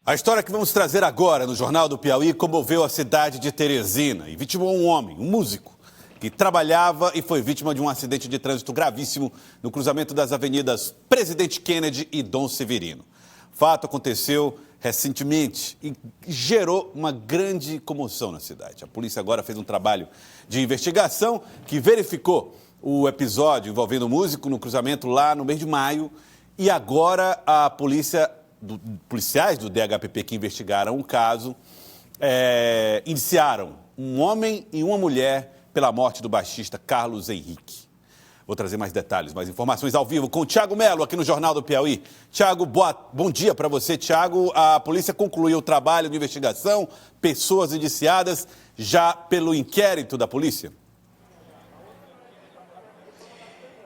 A história que vamos trazer agora no Jornal do Piauí comoveu a cidade de Teresina e vitimou um homem, um músico, que trabalhava e foi vítima de um acidente de trânsito gravíssimo no cruzamento das avenidas Presidente Kennedy e Dom Severino. O fato aconteceu recentemente e gerou uma grande comoção na cidade. A polícia agora fez um trabalho de investigação que verificou o episódio envolvendo o músico no cruzamento lá no mês de maio e agora a policiais do DHPP que investigaram o caso indiciaram um homem e uma mulher pela morte do baixista Carlos Henrique. Vou trazer mais detalhes, mais informações ao vivo com o Thiago Melo aqui no Jornal do Piauí. Thiago, bom dia para você. Thiago, a polícia concluiu o trabalho de investigação, pessoas indiciadas já pelo inquérito da polícia?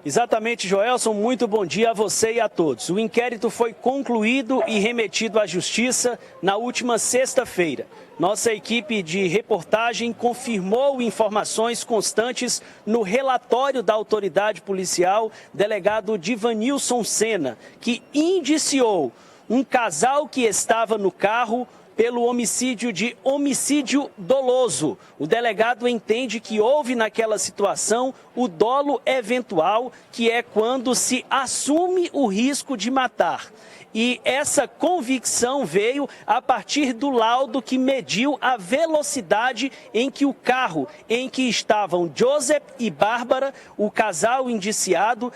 Exatamente, Joelson. Muito bom dia a você e a todos. O inquérito foi concluído e remetido à Justiça na última sexta-feira. Nossa equipe de reportagem confirmou informações constantes no relatório da autoridade policial, delegado Divanilson Sena, que indiciou um casal que estava no carro pelo homicídio de homicídio doloso. O delegado entende que houve naquela situação o dolo eventual, que é quando se assume o risco de matar. E essa convicção veio a partir do laudo que mediu a velocidade em que o carro em que estavam Joseph e Bárbara, o casal indiciado,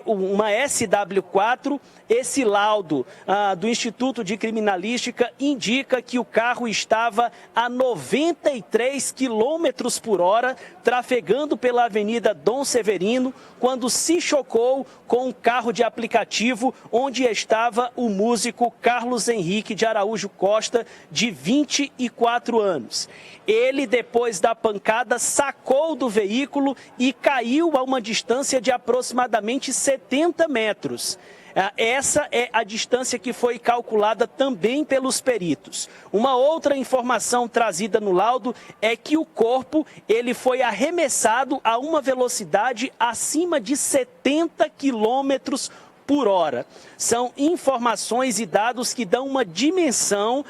uma SW4, esse laudo do Instituto de Criminalística indica que o carro estava a 93 km por hora, trafegando pela Avenida Dom Severino, quando se chocou com um carro de aplicativo onde estava o músico Carlos Henrique de Araújo Costa, de 24 anos. Ele, depois da pancada, sacou do veículo e caiu a uma distância de aproximadamente 70 metros. Essa é a distância que foi calculada também pelos peritos. Uma outra informação trazida no laudo é que o corpo ele foi arremessado a uma velocidade acima de 70 quilômetros por hora. São informações e dados que dão uma dimensão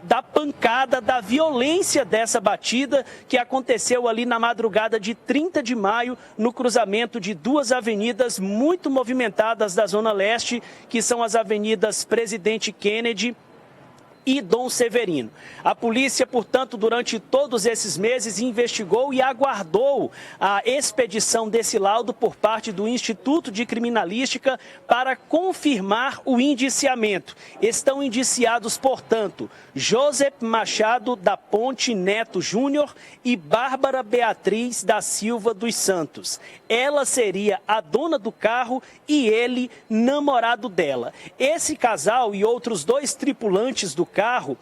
da pancada, da violência dessa batida que aconteceu ali na madrugada de 30 de maio, no cruzamento de duas avenidas muito movimentadas da Zona Leste, que são as avenidas Presidente Kennedy e Dom Severino. A polícia, portanto, durante todos esses meses investigou e aguardou a expedição desse laudo por parte do Instituto de Criminalística para confirmar o indiciamento. Estão indiciados, portanto, Joseph Machado da Ponte Neto Júnior e Bárbara Beatriz da Silva dos Santos. Ela seria a dona do carro e ele namorado dela. Esse casal e outros dois tripulantes do carro,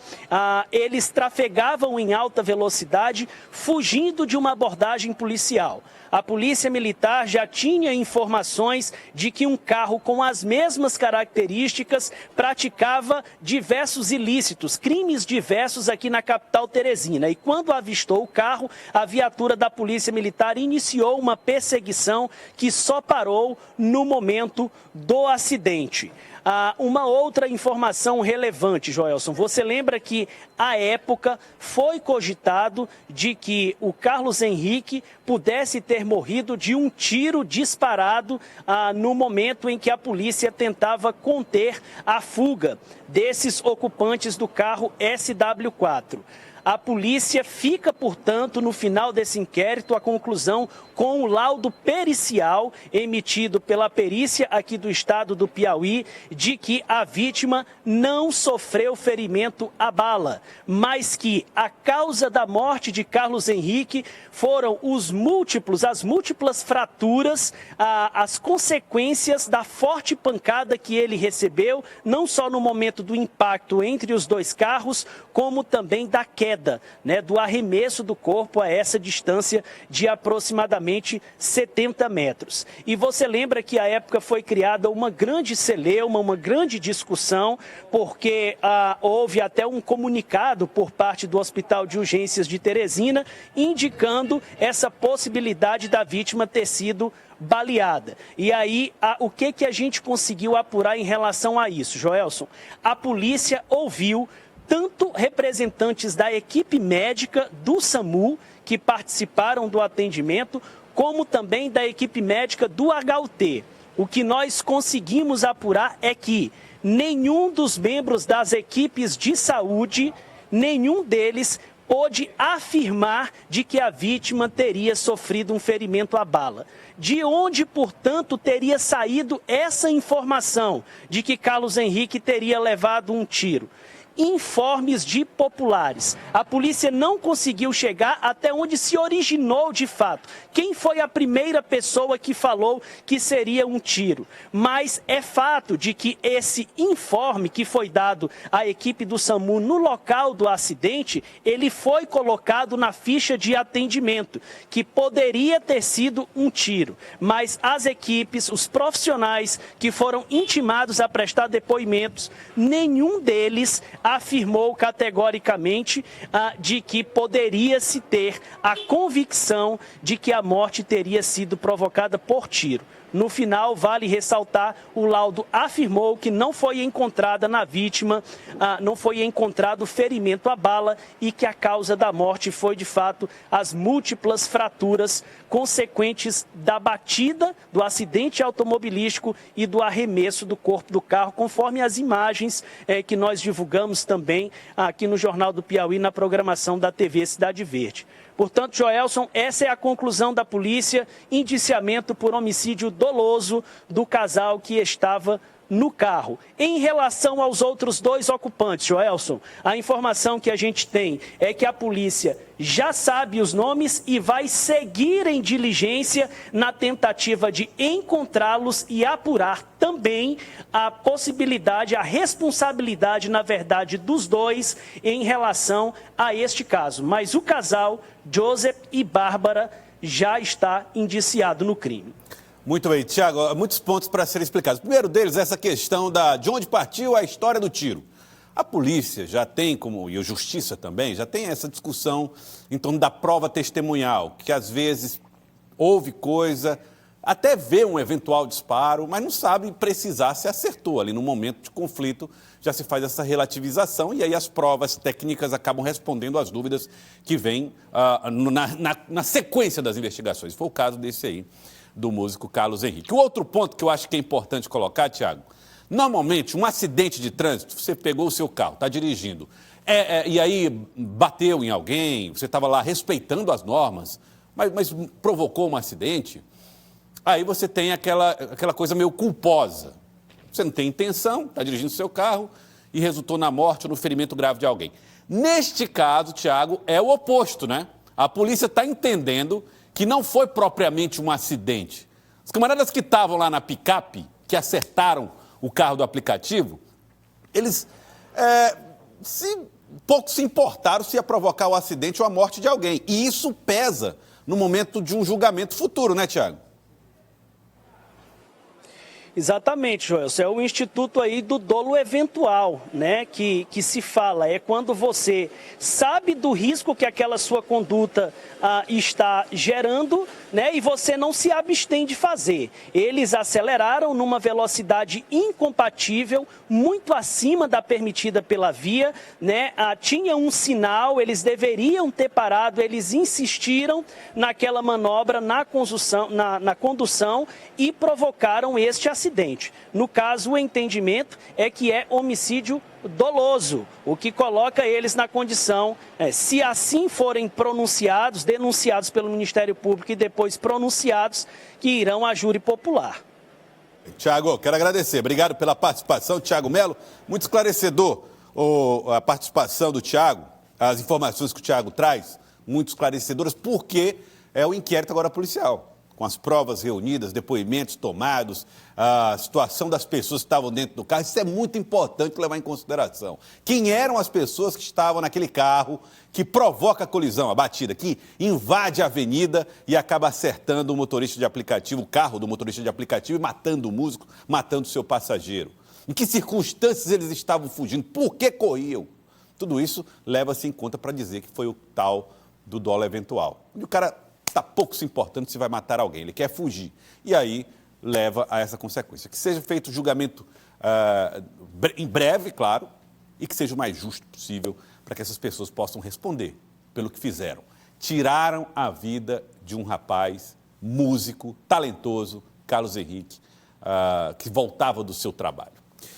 eles trafegavam em alta velocidade, fugindo de uma abordagem policial. A polícia militar já tinha informações de que um carro com as mesmas características praticava diversos ilícitos, crimes diversos aqui na capital teresina. E quando avistou o carro, a viatura da polícia militar iniciou uma perseguição que só parou no momento do acidente. Uma outra informação relevante, Joelson, você lembra que, à época, foi cogitado de que o Carlos Henrique pudesse ter morrido de um tiro disparado no momento em que a polícia tentava conter a fuga desses ocupantes do carro SW4. A polícia fica, portanto, no final desse inquérito, a conclusão com o laudo pericial emitido pela perícia aqui do estado do Piauí, de que a vítima não sofreu ferimento à bala, mas que a causa da morte de Carlos Henrique foram as múltiplas fraturas, as consequências da forte pancada que ele recebeu, não só no momento do impacto entre os dois carros, como também da queda, do arremesso do corpo a essa distância de aproximadamente 70 metros. E você lembra que à época foi criada uma grande celeuma, uma grande discussão, porque houve até um comunicado por parte do Hospital de Urgências de Teresina, indicando essa possibilidade da vítima ter sido baleada. E aí, o que a gente conseguiu apurar em relação a isso, Joelson? A polícia ouviu tanto representantes da equipe médica do SAMU, que participaram do atendimento, como também da equipe médica do HUT. O que nós conseguimos apurar é que nenhum dos membros das equipes de saúde, nenhum deles pôde afirmar de que a vítima teria sofrido um ferimento à bala. De onde, portanto, teria saído essa informação de que Carlos Henrique teria levado um tiro? Informes de populares. A polícia não conseguiu chegar até onde se originou de fato. Quem foi a primeira pessoa que falou que seria um tiro? Mas é fato de que esse informe que foi dado à equipe do SAMU no local do acidente, ele foi colocado na ficha de atendimento, que poderia ter sido um tiro. Mas as equipes, os profissionais que foram intimados a prestar depoimentos, nenhum deles afirmou categoricamente de que poderia-se ter a convicção de que a morte teria sido provocada por tiro. No final, vale ressaltar, o laudo afirmou que não foi encontrada na vítima, não foi encontrado ferimento à bala e que a causa da morte foi, de fato, as múltiplas fraturas consequentes da batida, do acidente automobilístico e do arremesso do corpo do carro, conforme as imagens que nós divulgamos também aqui no Jornal do Piauí, na programação da TV Cidade Verde. Portanto, Joelson, essa é a conclusão da polícia, indiciamento por homicídio doloso do casal que estava no carro. Em relação aos outros dois ocupantes, Joelson, a informação que a gente tem é que a polícia já sabe os nomes e vai seguir em diligência na tentativa de encontrá-los e apurar também a possibilidade, a responsabilidade, na verdade, dos dois em relação a este caso. Mas o casal, Joseph e Bárbara, já está indiciado no crime. Muito bem, Tiago, muitos pontos para serem explicados. O primeiro deles é essa questão de onde partiu a história do tiro. A polícia já tem, e a justiça também, já tem essa discussão em torno da prova testemunhal, que às vezes houve coisa, até vê um eventual disparo, mas não sabe precisar se acertou ali no momento de conflito, já se faz essa relativização e aí as provas técnicas acabam respondendo às dúvidas que vêm na sequência das investigações. Foi o caso desse aí, do músico Carlos Henrique. O outro ponto que eu acho que é importante colocar, Tiago, normalmente um acidente de trânsito, você pegou o seu carro, está dirigindo, e aí bateu em alguém, você estava lá respeitando as normas, mas provocou um acidente, aí você tem aquela coisa meio culposa. Você não tem intenção, está dirigindo o seu carro e resultou na morte ou no ferimento grave de alguém. Neste caso, Tiago, é o oposto, né? A polícia está entendendo que não foi propriamente um acidente. Os camaradas que estavam lá na picape, que acertaram o carro do aplicativo, eles pouco se importaram se ia provocar o acidente ou a morte de alguém. E isso pesa no momento de um julgamento futuro, né, Tiago? Exatamente, Joelson. É o instituto aí do dolo eventual, né, que se fala. É quando você sabe do risco que aquela sua conduta está gerando, né, e você não se abstém de fazer. Eles aceleraram numa velocidade incompatível, muito acima da permitida pela via, né, tinha um sinal, eles deveriam ter parado, eles insistiram naquela manobra, na condução e provocaram este acidente. No caso, o entendimento é que é homicídio doloso, o que coloca eles na condição, se assim forem denunciados pelo Ministério Público e depois pronunciados, que irão à júri popular. Tiago, quero agradecer. Obrigado pela participação, Tiago Melo. Muito esclarecedor a participação do Tiago, as informações que o Tiago traz, muito esclarecedoras, porque é o inquérito agora policial, com as provas reunidas, depoimentos tomados, a situação das pessoas que estavam dentro do carro. Isso é muito importante levar em consideração. Quem eram as pessoas que estavam naquele carro que provoca a colisão, a batida, que invade a avenida e acaba acertando o motorista de aplicativo, o carro do motorista de aplicativo e matando o músico, matando o seu passageiro. Em que circunstâncias eles estavam fugindo? Por que corriam? Tudo isso leva-se em conta para dizer que foi o tal do dolo eventual. E o cara está pouco se importando se vai matar alguém, ele quer fugir. E aí leva a essa consequência. Que seja feito o julgamento em breve, claro, e que seja o mais justo possível para que essas pessoas possam responder pelo que fizeram. Tiraram a vida de um rapaz músico, talentoso, Carlos Henrique, que voltava do seu trabalho.